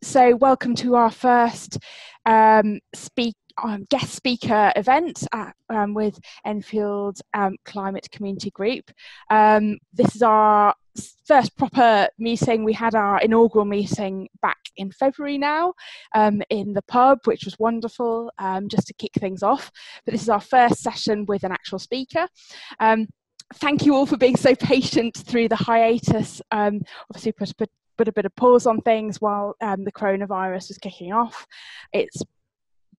So welcome to our first guest speaker event with Enfield Climate Community Group. This is our first proper meeting. We had our inaugural meeting back in February now in the pub, which was wonderful, just to kick things off. But this is our first session with an actual speaker. Thank you all for being so patient through the hiatus. Obviously put a bit of pause on things while the coronavirus was kicking off. It's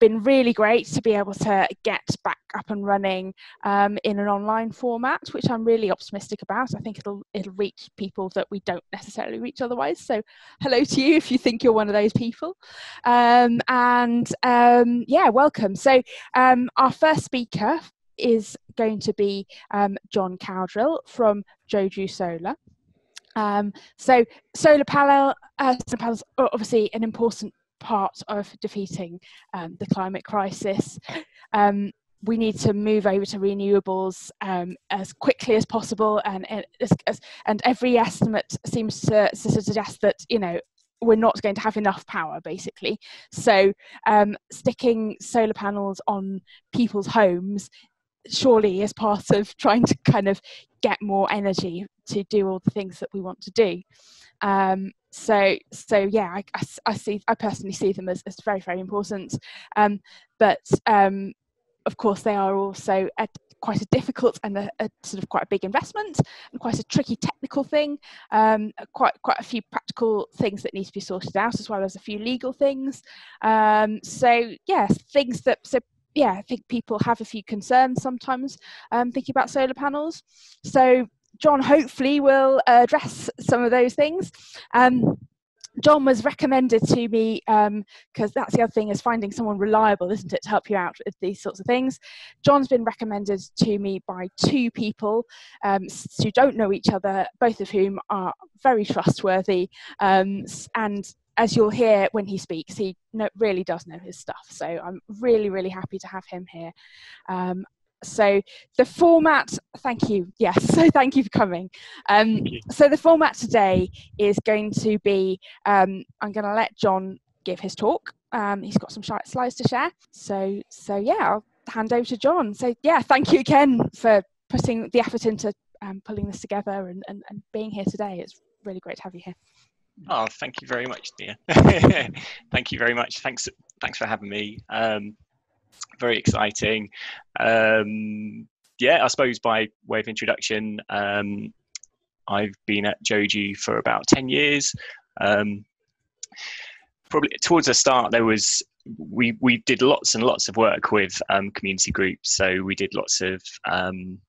been really great to be able to get back up and running in an online format, which I'm really optimistic about. I think it'll reach people that we don't necessarily reach otherwise. So hello to you if you think you're one of those people. Yeah, welcome. So our first speaker is going to be Jon Cowdrill from Joju Solar. So solar panels are obviously an important part of defeating the climate crisis. We need to move over to renewables as quickly as possible, and every estimate seems to suggest that, you know, we're not going to have enough power, basically. So sticking solar panels on people's homes surely is part of trying to kind of get more energy to do all the things that we want to do. So yeah, I personally see them as very, very important. But of course, they are also quite a difficult and a sort of quite a big investment and quite a tricky technical thing. Quite a few practical things that need to be sorted out, as well as a few legal things. So yes, yeah, I think people have a few concerns sometimes thinking about solar panels. So Jon hopefully will address some of those things. Jon was recommended to me, because that's the other thing, is finding someone reliable, isn't it, to help you out with these sorts of things. Jon's been recommended to me by two people who don't know each other, both of whom are very trustworthy, and as you'll hear when he speaks, he really does know his stuff. So I'm really, really happy to have him here. So the format, thank you. Yes, so thank you for coming. So the format today is going to be, I'm going to let Jon give his talk. He's got some slides to share. So yeah, I'll hand over to Jon. So yeah, thank you again for putting the effort into pulling this together and being here today. It's really great to have you here. Oh, thank you very much, dear. Thank you very much. Thanks for having me. Very exciting. Yeah, I suppose by way of introduction, I've been at Joji for about 10 years. Probably towards the start, we did lots and lots of work with community groups. So we did lots of kind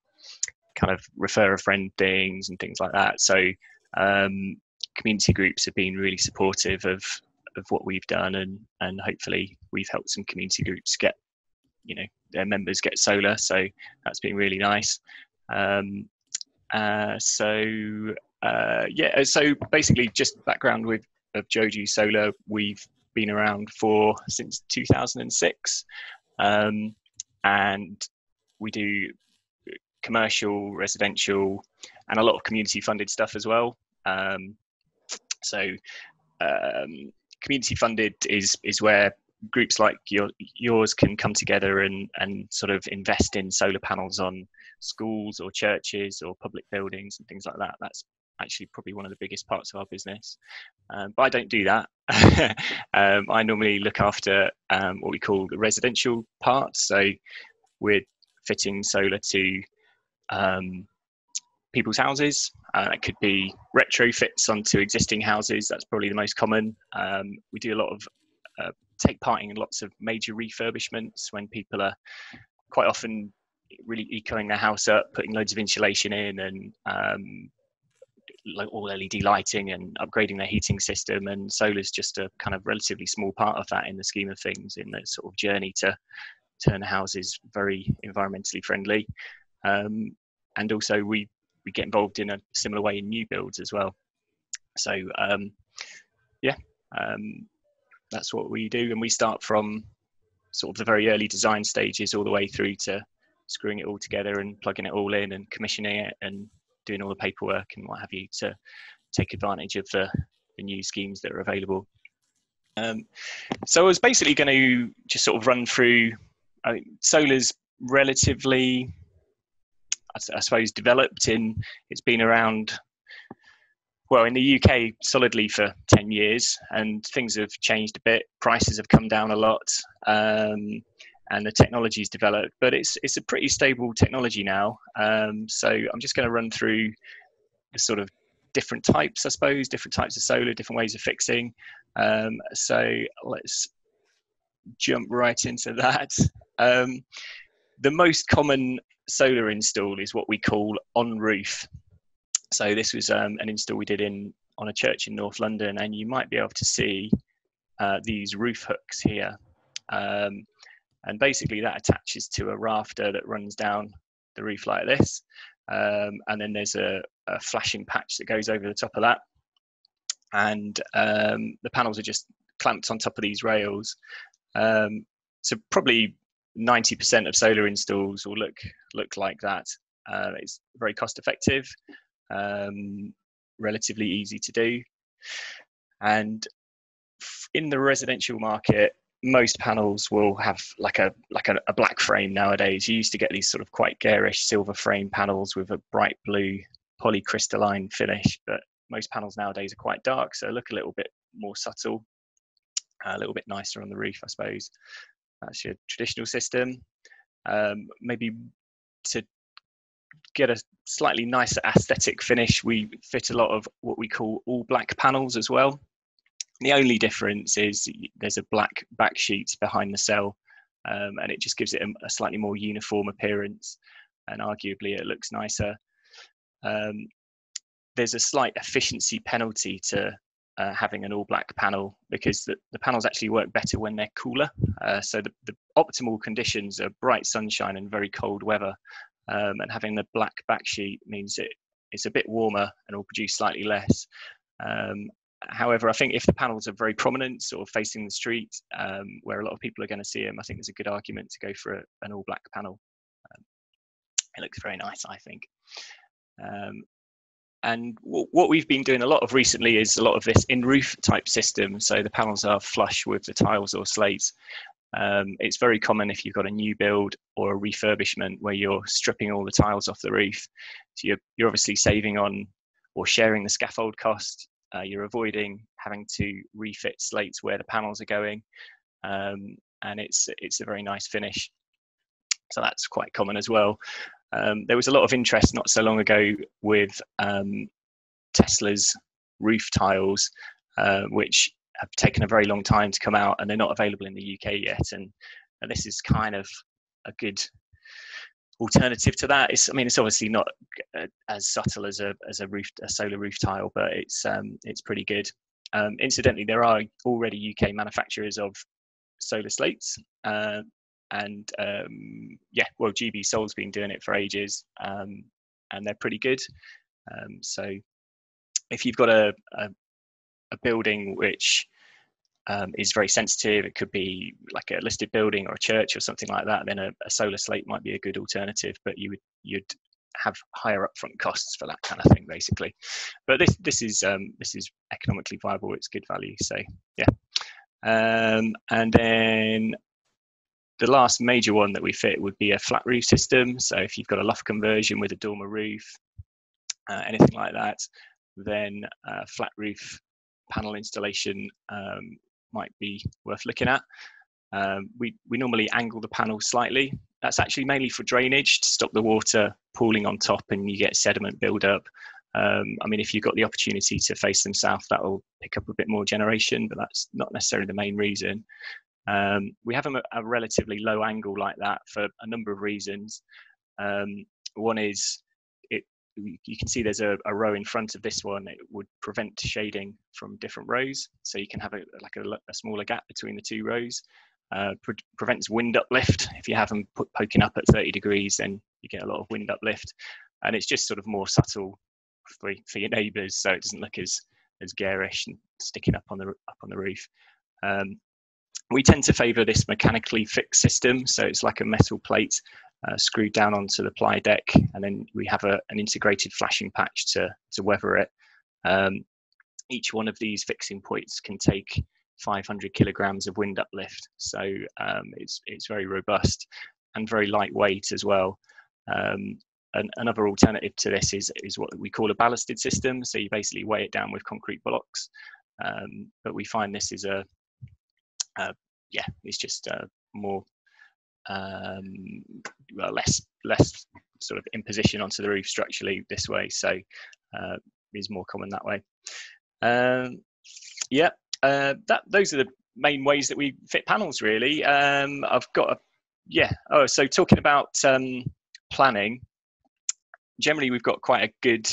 of refer a friend things and things like that. So community groups have been really supportive of what we've done, and hopefully we've helped some community groups get, you know, their members get solar. So that's been really nice. Yeah, so basically just background of Joju Solar. We've been around since 2006, and we do commercial, residential, and a lot of community funded stuff as well. Community funded is where groups like yours can come together and sort of invest in solar panels on schools or churches or public buildings and things like that. That's actually probably one of the biggest parts of our business. But I don't do that. I normally look after what we call the residential part. So we're fitting solar to people's houses. It could be retrofits onto existing houses. That's probably the most common. We do a lot of take part in lots of major refurbishments when people are quite often really ecoing their house up, putting loads of insulation in, and like all LED lighting and upgrading their heating system. And solar's just a kind of relatively small part of that in the scheme of things, in the sort of journey to turn houses very environmentally friendly. And also we get involved in a similar way in new builds as well. So that's what we do, and we start from sort of the very early design stages all the way through to screwing it all together and plugging it all in and commissioning it and doing all the paperwork and what have you to take advantage of the new schemes that are available. So I was basically going to just sort of run through. I mean, solar's relatively, I suppose, developed in. It's been around, well, in the UK solidly for 10 years, and things have changed a bit. Prices have come down a lot, and the technology's developed, but it's a pretty stable technology now. So I'm just going to run through the sort of different types, I suppose, different types of solar, different ways of fixing. So let's jump right into that. The most common solar install is what we call on roof. So this was an install we did on a church in North London, and you might be able to see these roof hooks here. And basically that attaches to a rafter that runs down the roof like this. And then there's a flashing patch that goes over the top of that. And the panels are just clamped on top of these rails. So probably 90% of solar installs will look like that. It's very cost effective, relatively easy to do. And in the residential market, most panels will have like a black frame nowadays. You used to get these sort of quite garish silver frame panels with a bright blue polycrystalline finish, but most panels nowadays are quite dark, so look a little bit more subtle, a little bit nicer on the roof, I suppose. That's your traditional system. Maybe to get a slightly nicer aesthetic finish, we fit a lot of what we call all black panels as well. The only difference is there's a black back sheet behind the cell, and it just gives it a slightly more uniform appearance, and arguably it looks nicer. There's a slight efficiency penalty to having an all black panel, because the panels actually work better when they're cooler. So the optimal conditions are bright sunshine and very cold weather, and having the black back sheet means it's a bit warmer and will produce slightly less. However, I think if the panels are very prominent, sort of facing the street, where a lot of people are going to see them, I think there's a good argument to go for an all black panel. It looks very nice, I think. And what we've been doing a lot of recently is a lot of this in-roof type system. So the panels are flush with the tiles or slates. It's very common if you've got a new build or a refurbishment where you're stripping all the tiles off the roof. So you're obviously saving on or sharing the scaffold cost. You're avoiding having to refit slates where the panels are going, and it's a very nice finish. So that's quite common as well. There was a lot of interest not so long ago with Tesla's roof tiles, which have taken a very long time to come out, and they're not available in the UK yet. And this is kind of a good alternative to that. It's obviously not as subtle as a solar roof tile, but it's pretty good. Incidentally, there are already UK manufacturers of solar slates, and GB Solar's been doing it for ages, and they're pretty good. So if you've got a building which is very sensitive, it could be like a listed building or a church or something like that, then a solar slate might be a good alternative, but you'd have higher upfront costs for that kind of thing, basically. But this is economically viable. It's good value. So yeah. And then the last major one that we fit would be a flat roof system. So if you've got a loft conversion with a dormer roof, anything like that, then flat roof panel installation might be worth looking at. We normally angle the panel slightly. That's actually mainly for drainage, to stop the water pooling on top and you get sediment build up. If you've got the opportunity to face them south, that will pick up a bit more generation, but that's not necessarily the main reason. We have a relatively low angle like that for a number of reasons. One is you can see there's a row in front of this one. It would prevent shading from different rows, so you can have a smaller gap between the two rows. Prevents wind uplift. If you have them poking up at 30 degrees, then you get a lot of wind uplift, and it's just sort of more subtle for your neighbours, so it doesn't look as garish and sticking up on the roof. We tend to favour this mechanically fixed system, so it's like a metal plate screwed down onto the ply deck, and then we have an integrated flashing patch to weather it. Each one of these fixing points can take 500 kilograms of wind uplift. So it's very robust and very lightweight as well. And another alternative to this is what we call a ballasted system. So you basically weigh it down with concrete blocks. But we find this is it's just more less sort of imposition onto the roof structurally this way. So is more common that way. Those are the main ways that we fit panels, really. So talking about planning, generally we've got quite a good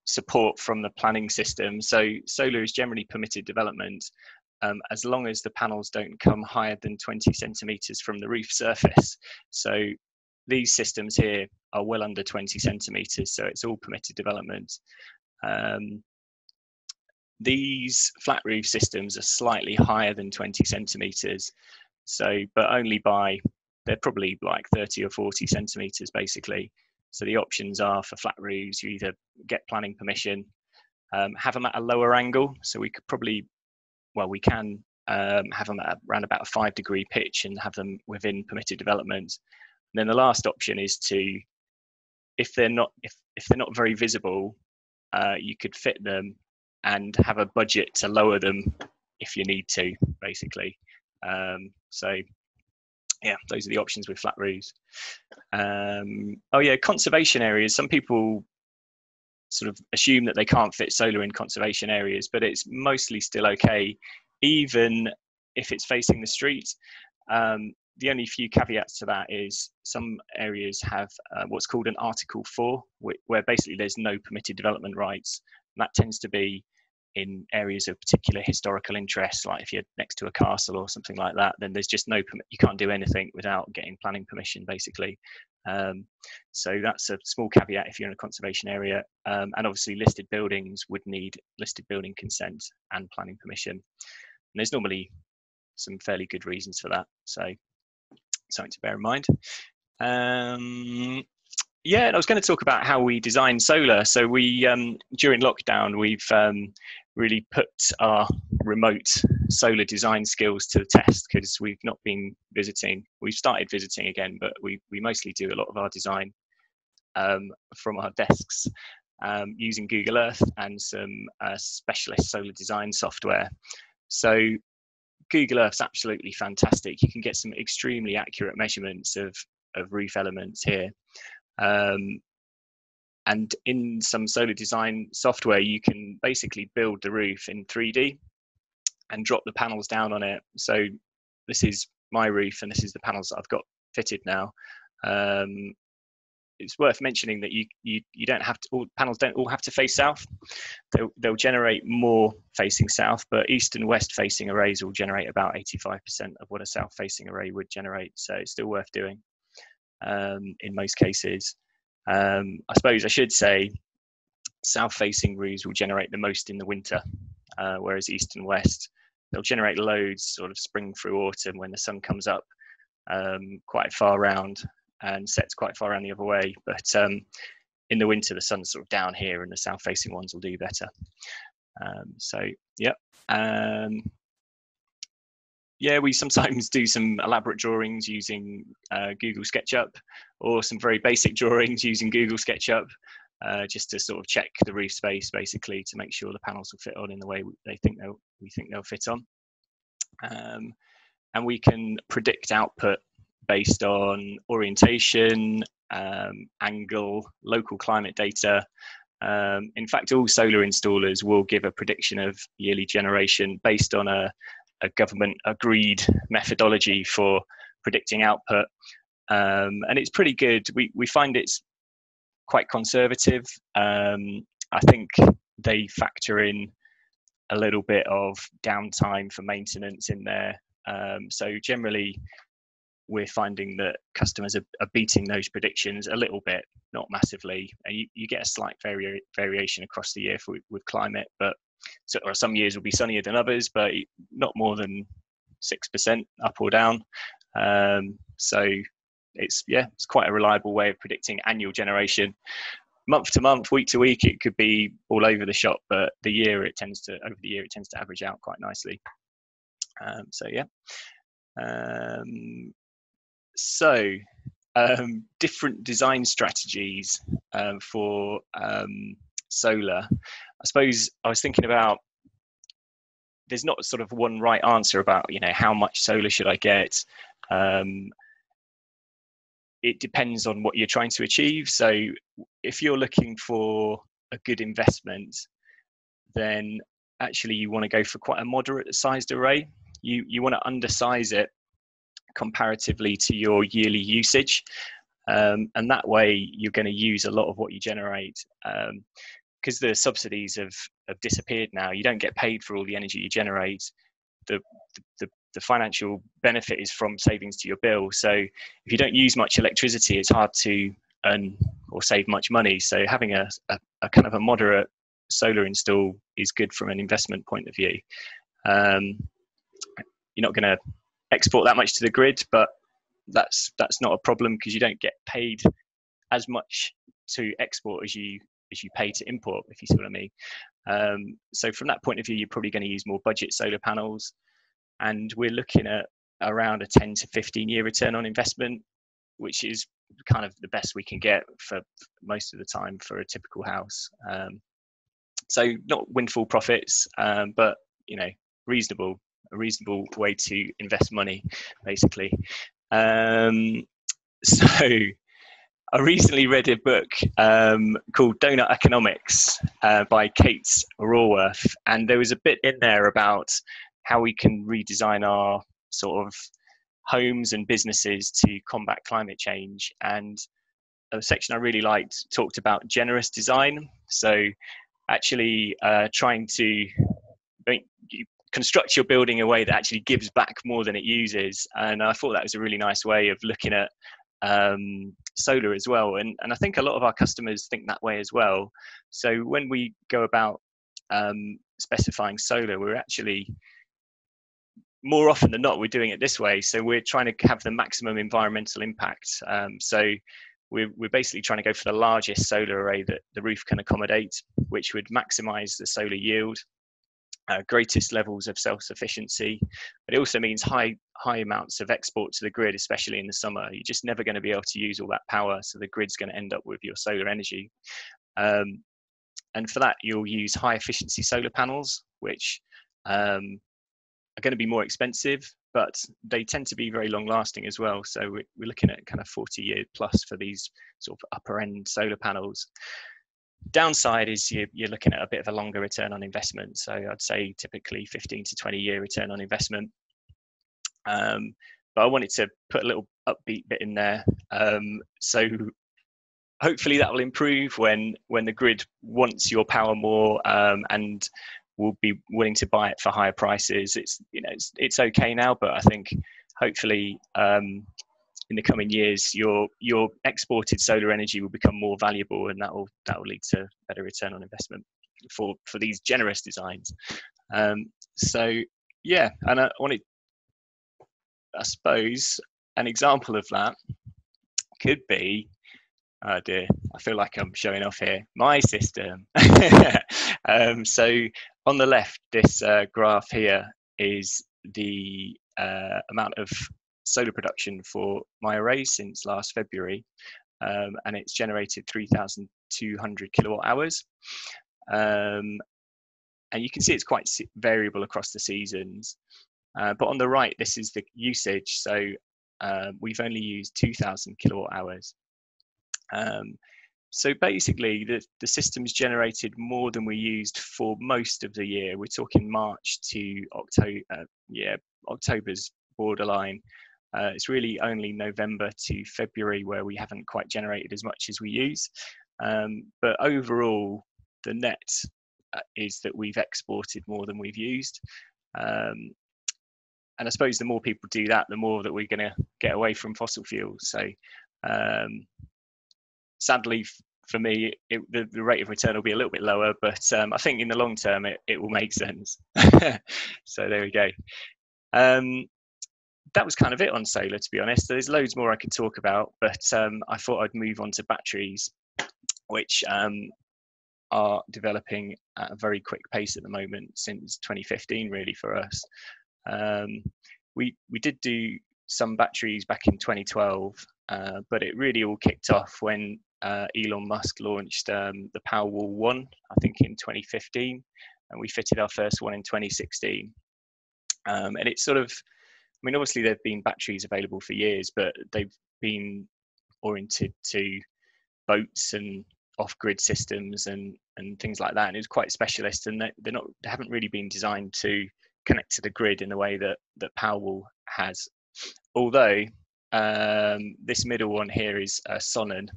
support from the planning system. So solar is generally permitted development as long as the panels don't come higher than 20 centimetres from the roof surface. So these systems here are well under 20 centimetres, so it's all permitted development. These flat roof systems are slightly higher than 20 centimetres, but only they're probably like 30 or 40 centimetres basically. So the options are for flat roofs, you either get planning permission, have them at a lower angle. So we can have them at around about a 5-degree pitch and have them within permitted development. And then the last option is if they're not very visible, you could fit them and have a budget to lower them if you need to, basically. Those are the options with flat roofs. Conservation areas. Some people sort of assume that they can't fit solar in conservation areas, but it's mostly still okay, even if it's facing the street. The only few caveats to that is some areas have what's called an Article 4, where basically there's no permitted development rights. And that tends to be in areas of particular historical interest, like if you're next to a castle or something like that, then there's just you can't do anything without getting planning permission, basically. So that's a small caveat if you're in a conservation area. And obviously listed buildings would need listed building consent and planning permission. And there's normally some fairly good reasons for that. So something to bear in mind. And I was going to talk about how we design solar. So we, during lockdown, we've really put our remote solar design skills to the test because we've not been visiting. We've started visiting again, but we mostly do a lot of our design from our desks using Google Earth and some specialist solar design software. So Google Earth's absolutely fantastic. You can get some extremely accurate measurements of roof elements here. And in some solar design software, you can basically build the roof in 3D and drop the panels down on it. So this is my roof, and this is the panels that I've got fitted now. It's worth mentioning that you don't have to, all panels don't all have to face south. They'll generate more facing south, but east and west facing arrays will generate about 85% of what a south facing array would generate. So it's still worth doing in most cases. I suppose I should say south facing roofs will generate the most in the winter, whereas east and west, they'll generate loads sort of spring through autumn when the sun comes up quite far round and sets quite far around the other way. But in the winter, the sun's sort of down here and the south facing ones will do better. We sometimes do some elaborate drawings using Google Sketchup, or some very basic drawings using Google Sketchup, just to sort of check the roof space, basically, to make sure the panels will fit on in the way we think they'll fit on. And we can predict output based on orientation, angle, local climate data. In fact, all solar installers will give a prediction of yearly generation based on a government agreed methodology for predicting output. And it's pretty good. We find it's quite conservative. I think they factor in a little bit of downtime for maintenance in there. So generally, we're finding that customers are beating those predictions a little bit, not massively. And you get a slight variation across the year with climate, but some years will be sunnier than others, but not more than 6% up or down. So it's quite a reliable way of predicting annual generation. month to month, week to week, it could be all over the shop, but over the year it tends to average out quite nicely. So yeah. Different design strategies for solar. I suppose I was thinking about, there's not sort of one right answer about, how much solar should I get. It depends on what you're trying to achieve. So if you're looking for a good investment, then actually you want to go for quite a moderate sized array. You want to undersize it comparatively to your yearly usage, and that way you're going to use a lot of what you generate, because the subsidies have disappeared now. You don't get paid for all the energy you generate. The financial benefit is from savings to your bill. So if you don't use much electricity, it's hard to earn or save much money. So having a kind of a moderate solar install is good from an investment point of view. You're not going to export that much to the grid, but that's not a problem, because you don't get paid as much to export as you pay to import, if you see what I mean. So from that point of view, you're probably going to use more budget solar panels, and we're looking at around a 10 to 15 year return on investment, which is kind of the best we can get for most of the time for a typical house. So not windfall profits, but a reasonable way to invest money, basically. So I recently read a book called Donut Economics by Kate Raworth, and there was a bit in there about how we can redesign our sort of homes and businesses to combat climate change. And a section I really liked talked about generous design. So actually trying to construct your building in a way that actually gives back more than it uses. And I thought that was a really nice way of looking at solar as well. And I think a lot of our customers think that way as well. So when we go about specifying solar, we're actually, more often than not, we're doing it this way. So we're trying to have the maximum environmental impact. So we're basically trying to go for the largest solar array that the roof can accommodate, which would maximize the solar yield, greatest levels of self-sufficiency, but it also means high amounts of export to the grid, especially in the summer. You're just never going to be able to use all that power, so the grid's going to end up with your solar energy. And for that, you'll use high efficiency solar panels, which are going to be more expensive, but they tend to be very long lasting as well. So we're looking at kind of 40-year plus for these sort of upper end solar panels. Downside is you're looking at a bit of a longer return on investment. So I'd say typically 15 to 20-year return on investment. But I wanted to put a little upbeat bit in there. So hopefully that will improve when the grid wants your power more, and will be willing to buy it for higher prices. It's okay now, but I think hopefully in the coming years your exported solar energy will become more valuable, and that will lead to better return on investment for these generous designs. So yeah, and I suppose an example of that could be, oh dear, I feel like I'm showing off here, my system. So on the left, this graph here is the amount of solar production for my array since last February, and it's generated 3,200 kilowatt hours. And you can see it's quite variable across the seasons. But on the right, this is the usage. So we've only used 2,000 kilowatt hours. So basically, the system's generated more than we used for most of the year. We're talking March to October. October's borderline. It's really only November to February where we haven't quite generated as much as we use. But overall, the net is that we've exported more than we've used. And I suppose the more people do that, the more that we're going to get away from fossil fuels. So sadly for me, the rate of return will be a little bit lower, but I think in the long term, it will make sense. So there we go. That was kind of it on solar, to be honest. There's loads more I could talk about, but I thought I'd move on to batteries. which are developing at a very quick pace at the moment since 2015, really, for us. We did do some batteries back in 2012, but it really all kicked off when Elon Musk launched the Powerwall 1, I think in 2015, and we fitted our first one in 2016. And it's sort of, I mean, obviously there have been batteries available for years, but they've been oriented to boats and off-grid systems and things like that, and it was quite specialist, and they haven't really been designed to connect to the grid in the way that Powerwall has. Although this middle one here is Sonnen,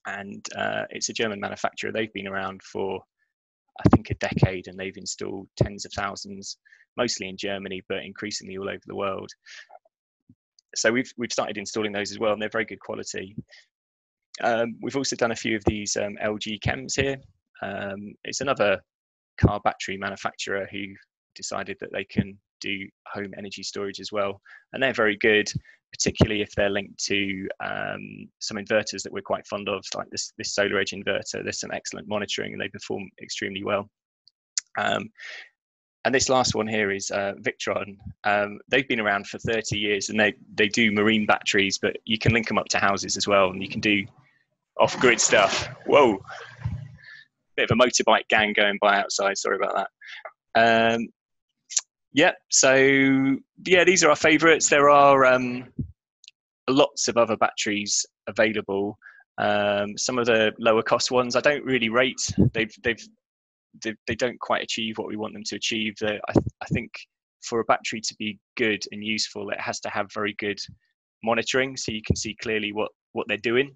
and it's a German manufacturer. They've been around for, I think, a decade, and they've installed tens of thousands, mostly in Germany, but increasingly all over the world. So we've started installing those as well, and they're very good quality. We've also done a few of these LG Chems here. It's another car battery manufacturer who decided that they can do home energy storage as well, and they're very good, particularly if they're linked to some inverters that we're quite fond of, like this Solar Edge inverter. There's some excellent monitoring, and they perform extremely well. And this last one here is Victron. They've been around for 30 years, and they do marine batteries, but you can link them up to houses as well, and you can do off-grid stuff. Whoa, bit of a motorbike gang going by outside, sorry about that. Yeah, so yeah, these are our favorites. There are lots of other batteries available. Some of the lower cost ones I don't really rate. They don't quite achieve what we want them to achieve. I think for a battery to be good and useful, it has to have very good monitoring, so you can see clearly what they're doing.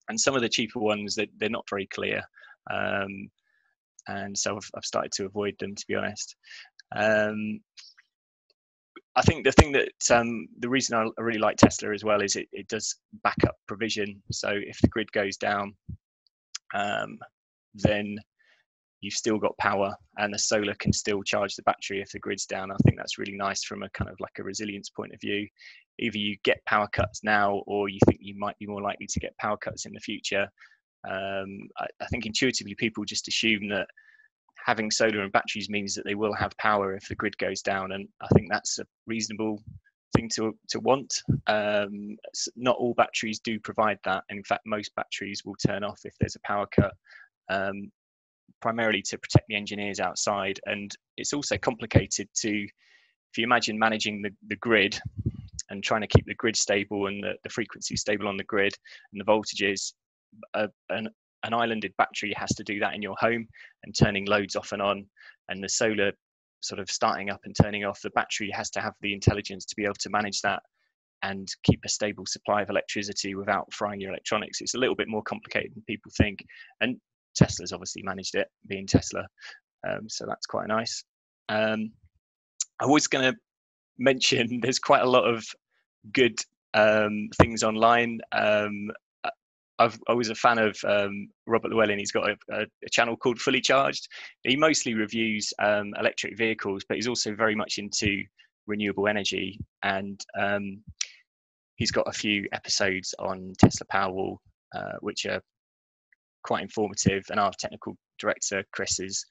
And some of the cheaper ones, they're not very clear, and so I've started to avoid them, to be honest. I think the thing that the reason I really like Tesla as well is it does backup provision. So if the grid goes down, then you've still got power, and the solar can still charge the battery if the grid's down. I think that's really nice from a kind of like a resilience point of view. Either you get power cuts now, or you think you might be more likely to get power cuts in the future. I think intuitively people just assume that having solar and batteries means that they will have power if the grid goes down, and I think that's a reasonable thing to want. Not all batteries do provide that. In fact, most batteries will turn off if there's a power cut, primarily to protect the engineers outside. And it's also complicated if you imagine managing the grid and trying to keep the grid stable and the frequency stable on the grid and the voltages, an islanded battery has to do that in your home and turning loads off and on, and the solar sort of starting up and turning off. The battery has to have the intelligence to be able to manage that and keep a stable supply of electricity without frying your electronics. It's a little bit more complicated than people think, and Tesla's obviously managed it, being Tesla, so that's quite nice. I was going to mention there's quite a lot of good things online. I was a fan of Robert Llewellyn. He's got a channel called Fully Charged. He mostly reviews electric vehicles, but he's also very much into renewable energy. And he's got a few episodes on Tesla Powerwall, which are quite informative. And our technical director, Chris, is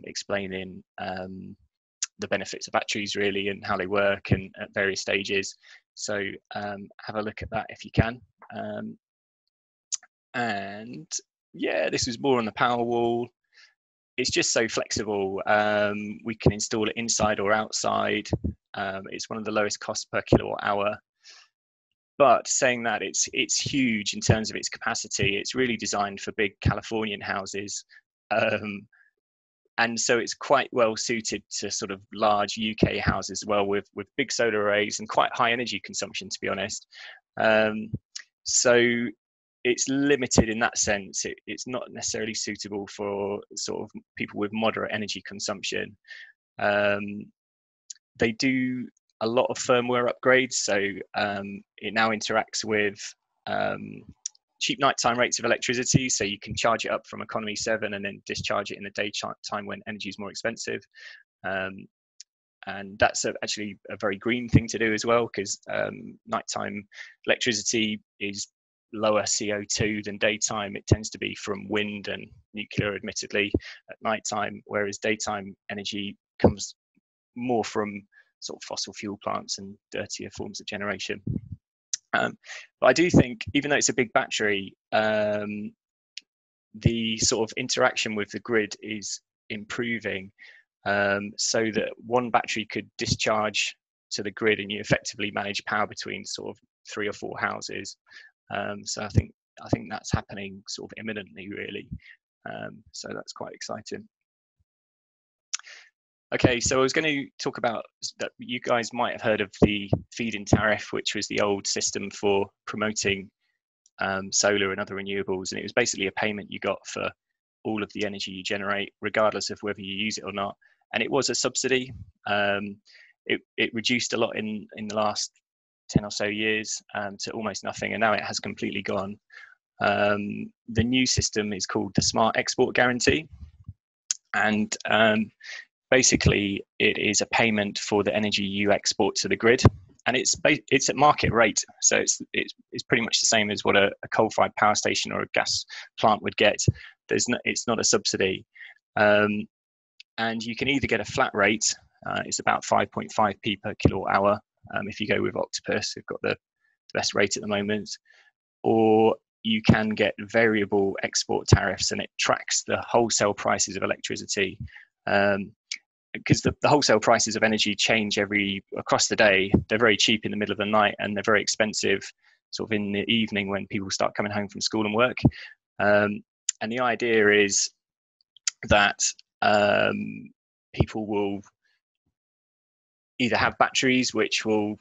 explaining the benefits of batteries, really, and how they work and at various stages. So have a look at that if you can. And yeah, this was more on the Powerwall. It's just so flexible. We can install it inside or outside. It's one of the lowest cost per kilowatt hour. But saying that, it's huge in terms of its capacity. It's really designed for big Californian houses. And so it's quite well suited to sort of large UK houses as well, with big solar arrays and quite high energy consumption, to be honest. So it's limited in that sense. It's not necessarily suitable for sort of people with moderate energy consumption. They do a lot of firmware upgrades, so it now interacts with cheap nighttime rates of electricity, so you can charge it up from economy 7 and then discharge it in the daytime when energy is more expensive. And that's actually a very green thing to do as well, because nighttime electricity is lower CO2 than daytime. It tends to be from wind and nuclear, admittedly, at night time, whereas daytime energy comes more from sort of fossil fuel plants and dirtier forms of generation. But I do think, even though it's a big battery, the sort of interaction with the grid is improving, so that one battery could discharge to the grid and you effectively manage power between sort of 3 or 4 houses. So I think that's happening sort of imminently, really. So that's quite exciting. Okay, so I was going to talk about that. You guys might have heard of the feed-in tariff, which was the old system for promoting solar and other renewables, and it was basically a payment you got for all of the energy you generate, regardless of whether you use it or not. And it was a subsidy. It reduced a lot in the last 10 or so years to almost nothing, and now it has completely gone. The new system is called the Smart Export Guarantee, and basically it is a payment for the energy you export to the grid, and it's at market rate, so it's pretty much the same as what a coal-fired power station or a gas plant would get. It's not a subsidy, and you can either get a flat rate. It's about 5.5p per kilowatt hour. If you go with Octopus, they've got the best rate at the moment, or you can get variable export tariffs, and it tracks the wholesale prices of electricity. Because the wholesale prices of energy change across the day. They're very cheap in the middle of the night, and they're very expensive sort of in the evening when people start coming home from school and work. And the idea is that people will either have batteries which will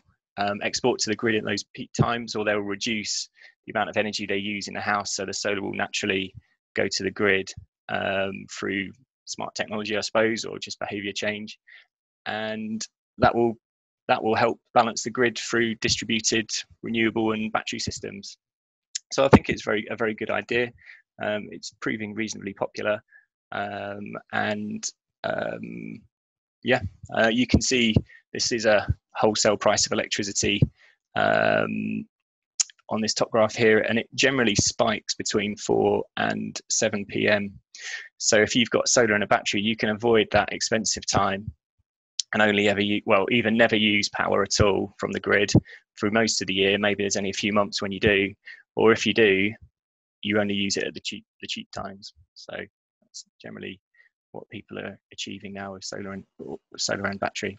export to the grid at those peak times, or they'll reduce the amount of energy they use in the house, so the solar will naturally go to the grid through smart technology, I suppose, or just behavior change, and that will help balance the grid through distributed renewable and battery systems. So I think it's a very good idea. It's proving reasonably popular, and you can see this is a wholesale price of electricity on this top graph here, and it generally spikes between 4 and 7 p.m. So if you've got solar and a battery, you can avoid that expensive time and only either never use power at all from the grid through most of the year. Maybe there's only a few months when you do, or if you do, you only use it at the cheap times. So that's generally what people are achieving now with solar and battery.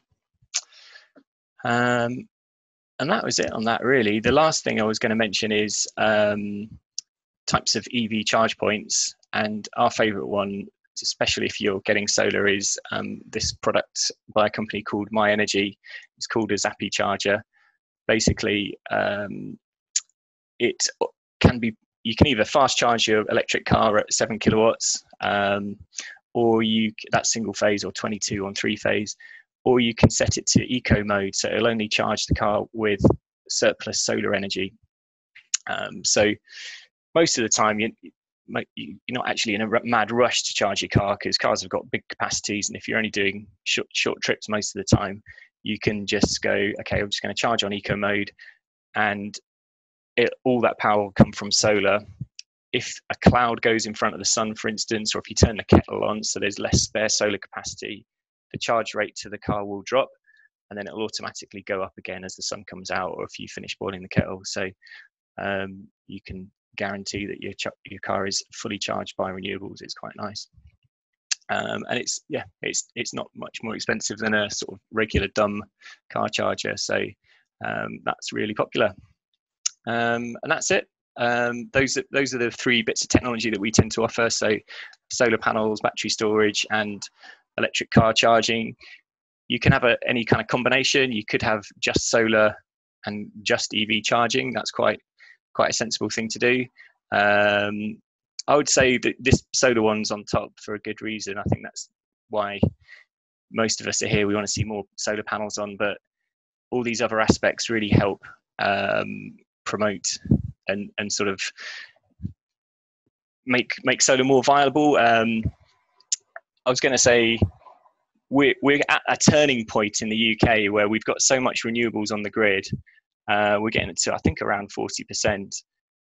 And that was it on that, really. The last thing I was going to mention is types of EV charge points, and our favorite one, especially if you're getting solar, is this product by a company called My Energy. It's called a Zappi charger. Basically, it can be, you can either fast charge your electric car at 7 kilowatts, or that's single phase, or 22 on 3 phase, or you can set it to eco mode, so it'll only charge the car with surplus solar energy. So most of the time you're not actually in a mad rush to charge your car, because cars have got big capacities, and if you're only doing short trips most of the time, you can just go, okay, I'm just going to charge on eco mode, and all that power will come from solar. If a cloud goes in front of the sun, for instance, or if you turn the kettle on so there's less spare solar capacity, the charge rate to the car will drop, and then it'll automatically go up again as the sun comes out, or if you finish boiling the kettle. So you can guarantee that your car is fully charged by renewables. It's quite nice, and it's not much more expensive than a sort of regular dumb car charger. So that's really popular, and that's it. Those are the 3 bits of technology that we tend to offer. So solar panels, battery storage, and electric car charging. You can have any kind of combination. You could have just solar and just EV charging. That's quite a sensible thing to do. I would say that this solar one's on top for a good reason. I think that's why most of us are here. We want to see more solar panels on, but all these other aspects really help promote and sort of make solar more viable. I was going to say we're at a turning point in the UK where we've got so much renewables on the grid. We're getting to, I think, around 40%,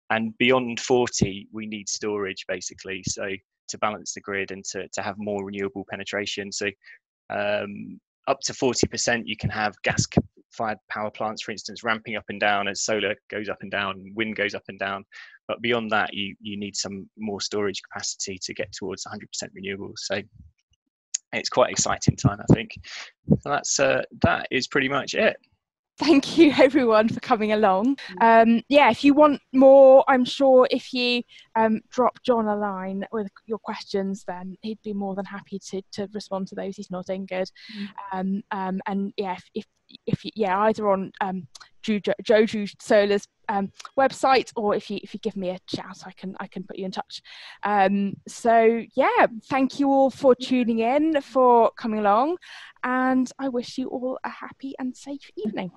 and beyond 40, we need storage basically. So to balance the grid and to have more renewable penetration. So up to 40%, you can have gas-fired power plants, for instance, ramping up and down as solar goes up and down, wind goes up and down. But beyond that, you need some more storage capacity to get towards 100% renewables. So it's quite an exciting time, I think. So that is pretty much it. Thank you everyone for coming along. Yeah, if you want more, I'm sure if you drop Jon a line with your questions, then he'd be more than happy to respond to those. He's nodding good. And yeah, if you, yeah, either on Joju Solar's website, or if you give me a shout, I can put you in touch. So yeah, thank you all for tuning in, for coming along, and I wish you all a happy and safe evening.